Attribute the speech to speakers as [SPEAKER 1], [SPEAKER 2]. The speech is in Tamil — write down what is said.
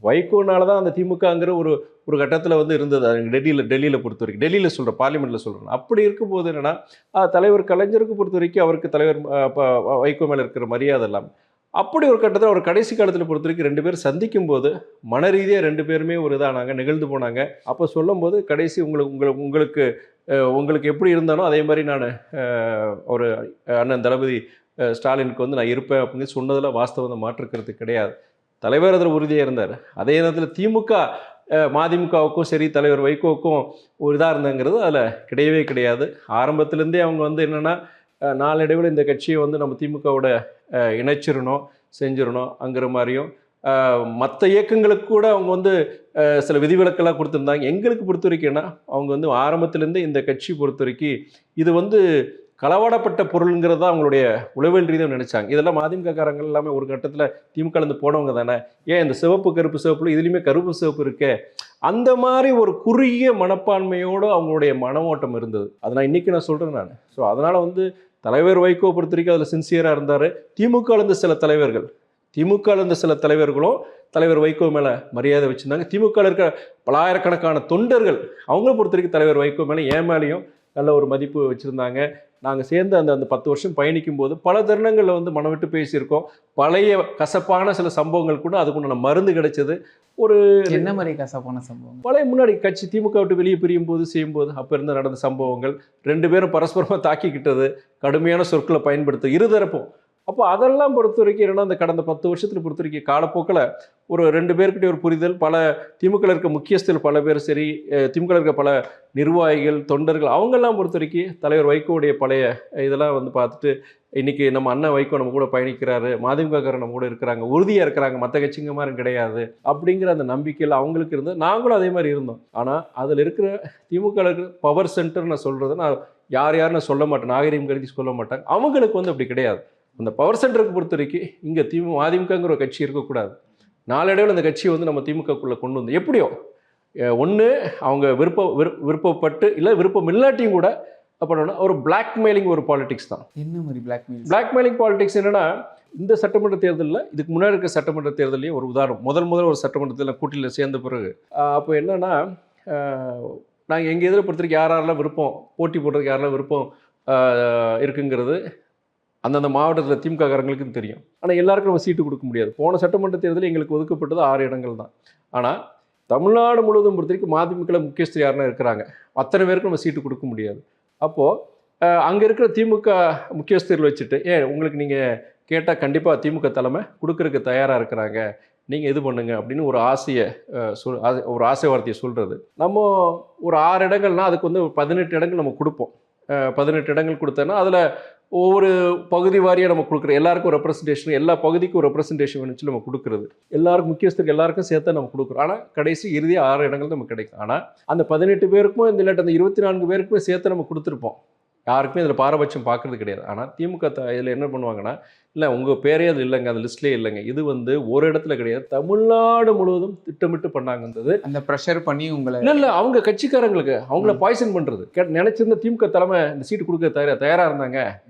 [SPEAKER 1] வைகோனால தான் அந்த திமுகங்கிற ஒரு ஒரு கட்டத்தில் வந்து இருந்தது. அது டெல்லியில் பொறுத்த வரைக்கும், டெல்லியில் சொல்கிறேன், பார்லிமெண்ட்டில் சொல்கிறேன். அப்படி இருக்கும்போது என்னென்னா, தலைவர் கலைஞருக்கு பொறுத்த வரைக்கும் அவருக்கு தலைவர் வைகோ மேலே இருக்கிற மரியாதை இல்லாமல், அப்படி ஒரு கட்டத்தில் ஒரு கடைசி காலத்தில் பொறுத்த வரைக்கும் 2 பேரும் சந்திக்கும் போது மன ரீதியாக 2 பேருமே ஒரு இதானாங்க, நிகழ்ந்து போனாங்க. அப்போ சொல்லும்போது கடைசி உங்களுக்கு உங்களுக்கு எப்படி இருந்தானோ அதே மாதிரி நான் ஒரு அண்ணன் தளபதி ஸ்டாலினுக்கு வந்து நான் இருப்பேன் அப்படின்னு சொன்னதில் வாஸ்தவம் மாற்றுக்கிறது கிடையாது. தலைவர் அதில் உறுதியாக இருந்தார். அதே நேரத்தில் திமுக மதிமுகவுக்கும் சரி தலைவர் வைகோவுக்கும் ஒரு இதாக இருந்தாங்கிறது அதில் கிடையவே கிடையாது. ஆரம்பத்துலேருந்தே அவங்க வந்து என்னென்னா, நாளடைவில் இந்த கட்சியை வந்து நம்ம திமுகவோட இணைச்சிடணும், செஞ்சிடணும்ங்கிற மாதிரியும், மற்ற இயக்கங்களுக்கு கூட அவங்க வந்து சில விதிவிலக்கெல்லாம் கொடுத்துருந்தாங்க. எங்களுக்கு பொறுத்த வரைக்கும்னா, அவங்க வந்து ஆரம்பத்துலேருந்து இந்த கட்சி பொறுத்த வரைக்கும் இது வந்து களவாடப்பட்ட பொருளுங்கிறது தான் அவங்களுடைய உளவியல் ரீதியாக நினைச்சாங்க. இதெல்லாம் மதிமுககாரங்கள் எல்லாமே ஒரு கட்டத்தில் திமுகலேருந்து போனவங்க தானே, ஏன் இந்த சிவப்பு கருப்பு சிவப்புல இதுலேயுமே கருப்பு சிவப்பு இருக்கே, அந்த மாதிரி ஒரு குறுகிய மனப்பான்மையோடு அவங்களுடைய மனோட்டம் இருந்தது. அதை நான் இன்றைக்கி நான் சொல்கிறேன் நான். ஸோ அதனால் வந்து தலைவர் வைகோ பொறுத்த வரைக்கும் அதில் சின்சியராக இருந்தார். திமுகலேருந்து சில தலைவர்களும் தலைவர் வைகோ மேலே மரியாதை வச்சுருந்தாங்க. திமுகவில் இருக்கிற பலாயிரக்கணக்கான தொண்டர்கள் அவங்கள பொறுத்த வரைக்கும் தலைவர் வைகோ மேலே ஏன் மேலேயும் நல்ல ஒரு மதிப்பு வச்சுருந்தாங்க. நாங்கள் சேர்ந்து அந்த 10 வருஷம் பயணிக்கும் போது பல தருணங்களில் வந்து மனம் விட்டு பேசியிருக்கோம். பழைய கசப்பான சில சம்பவங்கள் கூட அதுக்குண்டான மருந்து கிடைச்சது. ஒரு
[SPEAKER 2] என்ன மாதிரி கசப்பான சம்பவம்?
[SPEAKER 1] பழைய முன்னாடி கட்சி திமுக விட்டு வெளியே பிரியும் போது செய்யும்போது அப்போ இருந்து நடந்த சம்பவங்கள், 2 பேரும் பரஸ்பரமாக தாக்கிக்கிட்டது, கடுமையான சொற்களை பயன்படுத்த இருதரப்பும். அப்போ அதெல்லாம் பொறுத்த வரைக்கும் என்னென்னா, அந்த கடந்த 10 வருஷத்தில் பொறுத்த வரைக்கும் காலப்போக்கில் ஒரு 2 பேர்கிட்ட ஒரு புரிதல், பல திமுகவில் இருக்க முக்கியஸ்தர்கள் பல பேர் சரி, திமுகவில் இருக்க பல நிர்வாகிகள் தொண்டர்கள் அவங்கெல்லாம் பொறுத்த வரைக்கும் தலைவர் வைகோவுடைய பழைய இதெல்லாம் வந்து பார்த்துட்டு, இன்றைக்கி நம்ம அண்ணன் வைகோ நம்ம கூட பயணிக்கிறாரு, மதிமுககாரர் நம்ம கூட இருக்கிறாங்க, உறுதியாக இருக்கிறாங்க, மற்ற கட்சிங்க மாதிரி கிடையாது அப்படிங்கிற அந்த நம்பிக்கையில் அவங்களுக்கு இருந்து நாங்களும் அதே மாதிரி இருந்தோம். ஆனால் அதில் இருக்கிற திமுகவில் இருக்கிற பவர் சென்டர் நான் சொல்கிறது, நான் யாருன்னு சொல்ல மாட்டேன், நாகரீகம் கருதி சொல்ல மாட்டாங்க. அவங்களுக்கு வந்து அப்படி கிடையாது. அந்த பவர் சென்டருக்கு பொறுத்த வரைக்கும் இங்கே மதிமுகங்கிற ஒரு கட்சி இருக்கக்கூடாது. நாளடைவில் அந்த கட்சியை வந்து நம்ம திமுகக்குள்ளே கொண்டு வந்து எப்படியோ ஒன்று அவங்க விருப்பப்பட்டு இல்லை விருப்பம் இல்லாட்டியும் கூட பண்ணோன்னா ஒரு பிளாக்மெயிலிங் ஒரு பாலிடிக்ஸ் தான்.
[SPEAKER 2] என்ன மாதிரி
[SPEAKER 1] பிளாக்மெயிலிங் பாலிடிக்ஸ் என்னென்னா, இந்த சட்டமன்ற தேர்தலில் இதுக்கு முன்னாடி இருக்கிற சட்டமன்ற தேர்தலையும் ஒரு உதாரணம், முதல் ஒரு சட்டமன்றத்தில் கூட்டணியில் சேர்ந்த பிறகு அப்போ என்னென்னா, நாங்கள் எங்கள் எதிரை பொறுத்த வரைக்கும் யாரெல்லாம் விருப்பம் போட்டி போடுறதுக்கு யாரெல்லாம் விருப்பம் இருக்குங்கிறது அந்தந்த மாவட்டத்தில் திமுககாரங்களுக்கும் தெரியும். ஆனால் எல்லாருக்கும் நம்ம சீட்டு கொடுக்க முடியாது. போன சட்டமன்ற தேர்தலில் எங்களுக்கு ஒதுக்கப்பட்டது 6 இடங்கள் தான். ஆனால் தமிழ்நாடு முழுவதும் பொறுத்த வரைக்கும் மதிமுக முக்கியஸ்தர் யாருன்னா இருக்கிறாங்க, அத்தனை பேருக்கும் நம்ம சீட்டு கொடுக்க முடியாது. அப்போது அங்கே இருக்கிற திமுக முக்கியஸ்தர்கள் வச்சுட்டு, உங்களுக்கு நீங்கள் கேட்டால் கண்டிப்பாக திமுக தலைமை கொடுக்கறதுக்கு தயாராக இருக்கிறாங்க, நீங்கள் இது பண்ணுங்க அப்படின்னு ஒரு ஆசை வார்த்தையை சொல்கிறது. நம்ம ஒரு 6 இடங்கள்னால் அதுக்கு வந்து 18 இடங்கள் நம்ம கொடுப்போம். 18 இடங்கள் கொடுத்தோன்னா அதில் ஒவ்வொரு பகுதி வாரியாக நம்ம கொடுக்குறோம். எல்லாருக்கும் ரெப்ரஸன்டேஷன், எல்லா பகுதிக்கும் ரெப்ரஸன்டேஷன் வேணுச்சு நம்ம கொடுக்குறது. எல்லாருக்கும் முக்கியஸ்தருக்கு எல்லாருக்கும் சேர்த்து நம்ம கொடுக்குறோம். ஆனால் கடைசி இறுதியாக 6 இடங்கள் நமக்கு கிடைக்கும். ஆனால் அந்த 18 பேருக்கும் இந்த இல்லாட்டி அந்த 24 பேருக்குமே சேர்த்து நம்ம கொடுத்துருப்போம். யாருக்குமே இதில் பாரபட்சம் பார்க்குறது கிடையாது. ஆனால் திமுக இதில் என்ன பண்ணுவாங்கன்னா, இல்லை உங்கள் பேரே அது இல்லைங்க, அந்த லிஸ்ட்லேயே இல்லைங்க, இது வந்து ஒரு இடத்துல கிடையாது, தமிழ்நாடு முழுவதும் திட்டமிட்டு பண்ணாங்கன்றது.
[SPEAKER 2] அந்த ப்ரெஷர் பண்ணி உங்களை
[SPEAKER 1] இல்லை அவங்க கட்சிக்காரங்களுக்கு அவங்கள பாய்சன் பண்ணுறது. நினச்சிருந்த திமுக தலைமை இந்த சீட்டு கொடுக்க தயாராக இருந்தாங்க.